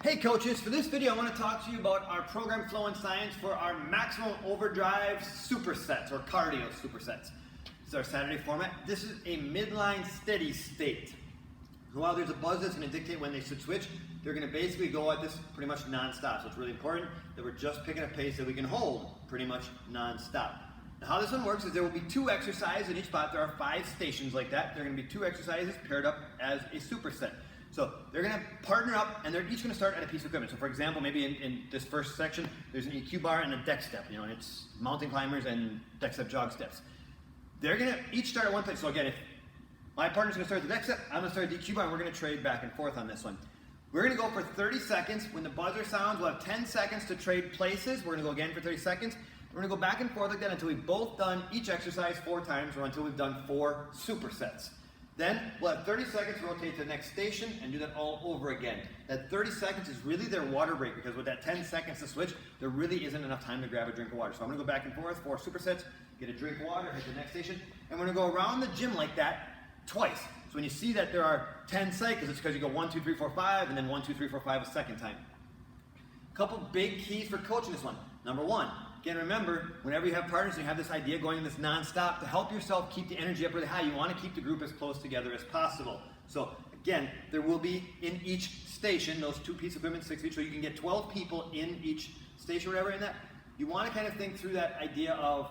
Hey coaches, for this video I want to talk to you about our program Flow and Science for our maximum overdrive supersets or cardio supersets. This is our Saturday format. This is a midline steady state. So while there's a buzz that's going to dictate when they should switch, they're going to basically go at this pretty much non-stop. So it's really important that we're just picking a pace that we can hold pretty much non-stop. Now how this one works is there will be 2 exercises in each spot. There are 5 stations like that. There are going to be 2 exercises paired up as a superset. So they're going to partner up and they're each going to start at a piece of equipment. So for example, maybe in this first section, there's an EQ bar and a deck step, and it's mountain climbers and deck step jog steps. They're going to each start at one place. So again, if my partner's going to start at the deck step, I'm going to start at the EQ bar, and we're going to trade back and forth on this one. We're going to go for 30 seconds. When the buzzer sounds, we'll have 10 seconds to trade places. We're going to go again for 30 seconds. We're going to go back and forth like that until we've both done each exercise 4 times or until we've done 4 supersets. Then we'll have 30 seconds to rotate to the next station and do that all over again. That 30 seconds is really their water break, because with that 10 seconds to switch, there really isn't enough time to grab a drink of water. So I'm going to go back and forth, 4 supersets, get a drink of water, hit the next station, and we're going to go around the gym like that twice. So when you see that there are 10 cycles, it's because you go 1, 2, 3, 4, 5, and then 1, 2, 3, 4, 5 a second time. A couple big keys for coaching this one. Number 1, again, remember, whenever you have partners and you have this idea going in this non-stop, to help yourself keep the energy up really high, you want to keep the group as close together as possible. So again, there will be in each station, those 2 pieces of equipment, 6 each, so you can get 12 people in each station or whatever in that. You want to kind of think through that idea of,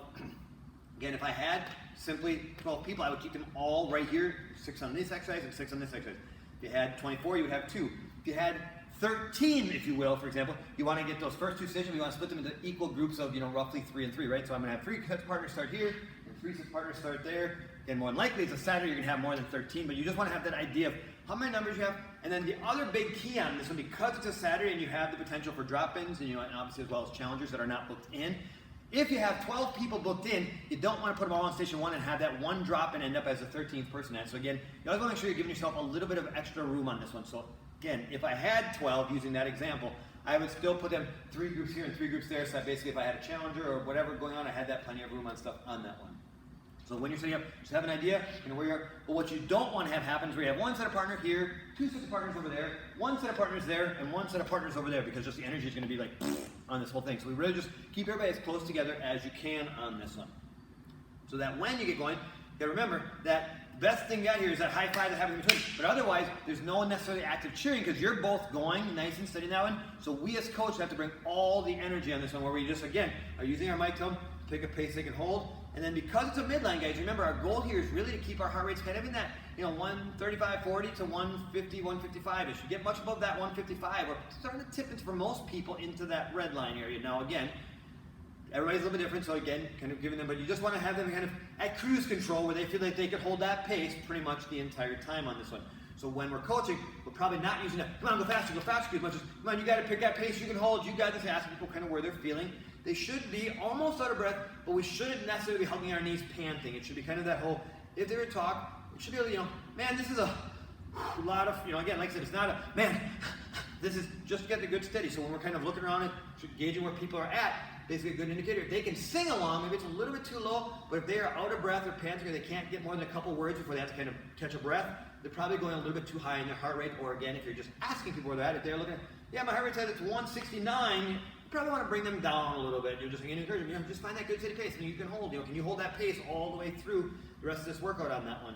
again, if I had simply 12 people, I would keep them all right here, 6 on this exercise and 6 on this exercise. If you had 24, you would have 2. If you had 13, if you will, for example, you want to get those first 2 stations, you want to split them into equal groups of, roughly 3 and 3, right? So I'm going to have 3 sets partners start here, and 3 sets partners start there. Again, more than likely, it's a Saturday, you're going to have more than 13, but you just want to have that idea of how many numbers you have. And then the other big key on this one, because it's a Saturday and you have the potential for drop-ins, and obviously as well as challengers that are not booked in, if you have 12 people booked in, you don't want to put them all on station 1 and have that one drop and end up as the 13th person at. So again, you always want to make sure you're giving yourself a little bit of extra room on this one. So again, if I had 12 using that example, I would still put them 3 groups here and 3 groups there. So that basically if I had a challenger or whatever going on, I had that plenty of room on stuff on that one. So when you're setting up, just have an idea, where you are. But what you don't want to have happen is where you have 1 set of partner here, 2 sets of partners over there, 1 set of partners there, and 1 set of partners over there, because just the energy is going to be like on this whole thing. So we really just keep everybody as close together as you can on this one. So that when you get going, you got to remember that the best thing you got here is that high five that happens in between. But otherwise, there's no necessarily active cheering because you're both going nice and steady in that one. So we as coaches have to bring all the energy on this one, where we just, again, are using our mic tone, pick a pace they can hold. And then because it's a midline, guys, remember our goal here is really to keep our heart rates kind of in that, 135, 40 to 150, 155. If you get much above that 155, we're starting to tip into, for most people, into that red line area. Now again, everybody's a little bit different, so again, kind of giving them, but you just want to have them kind of at cruise control where they feel like they could hold that pace pretty much the entire time on this one. So when we're coaching, we're probably not using that, come on, go faster, as much as, come on, you got to pick that pace you can hold, you got this, asking people kind of where they're feeling. They should be almost out of breath, but we shouldn't necessarily be hugging our knees panting. It should be kind of that whole, if they were to talk, it should be able to, man, this is a lot of, again, like I said, it's not a, man, this is just get the good steady. So when we're kind of looking around and gauging where people are at, basically a good indicator. If they can sing along, maybe it's a little bit too low, but if they are out of breath or panting or they can't get more than a couple words before they have to kind of catch a breath, they're probably going a little bit too high in their heart rate. Or again, if you're just asking people where they're at, if they're looking at, yeah, my heart rate's at 169, you probably want to bring them down a little bit. You're just going to encourage them, just find that good steady pace and you can hold. Can you hold that pace all the way through the rest of this workout on that one?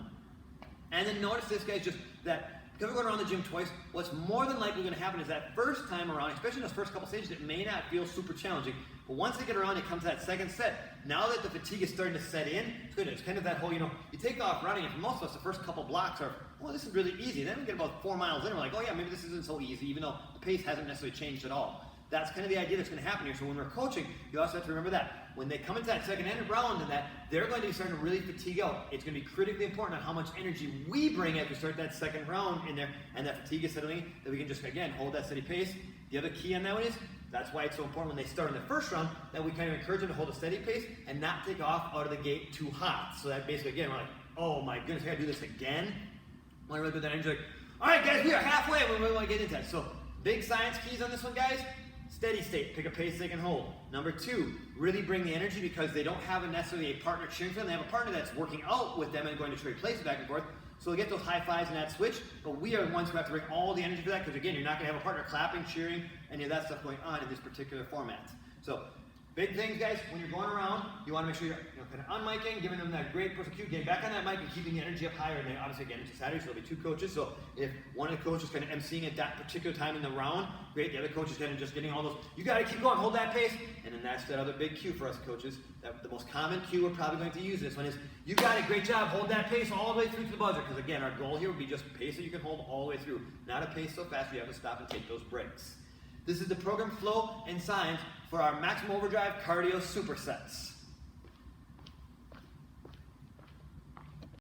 And then notice this, guys, just that because we're going around the gym twice, what's more than likely going to happen is that first time around, especially in those first couple stages, it may not feel super challenging. But once they get around, it comes to that second set. Now that the fatigue is starting to set in, it's good. It's kind of that whole, you take off running, and for most of us, the first couple blocks are, well, this is really easy. Then we get about 4 miles in, and we're like, oh yeah, maybe this isn't so easy, even though the pace hasn't necessarily changed at all. That's kind of the idea that's going to happen here. So when we're coaching, you also have to remember that. When they come into that second round and that, they're going to be starting to really fatigue out. It's going to be critically important on how much energy we bring as we start that second round in there, and that fatigue is settling in, that we can just, again, hold that steady pace. The other key on that one is, that's why it's so important when they start in the first round, that we kind of encourage them to hold a steady pace and not take off out of the gate too hot. So that basically, again, we're like, oh my goodness, I got to do this again. I want to really put that energy like, all right, guys, we are halfway. We really want to get into that. So big science keys on this one, guys. Steady state, pick a pace they can hold. Number 2, really bring the energy because they don't have necessarily a partner cheering for them. They have a partner that's working out with them and going to trade places back and forth. So we'll get those high fives in that switch, but we are the ones who have to bring all the energy for that, because again, you're not going to have a partner clapping, cheering, any of that stuff going on in this particular format. So big things, guys, when you're going around, you want to make sure you're kind of unmiking, giving them that great person cue, getting back on that mic and keeping the energy up higher. And then obviously again, it's Saturday, so there'll be two coaches. So if one of the coaches kind of emceeing at that particular time in the round, great. The other coach is kind of just getting all those, you got to keep going, hold that pace. And then that's that other big cue for us coaches. That the most common cue we're probably going to use this one is, you got it, great job, hold that pace all the way through to the buzzer. Because again, our goal here would be just pace that you can hold all the way through. Not a pace so fast you have to stop and take those breaks. This is the program flow and signs for our maximum overdrive cardio supersets.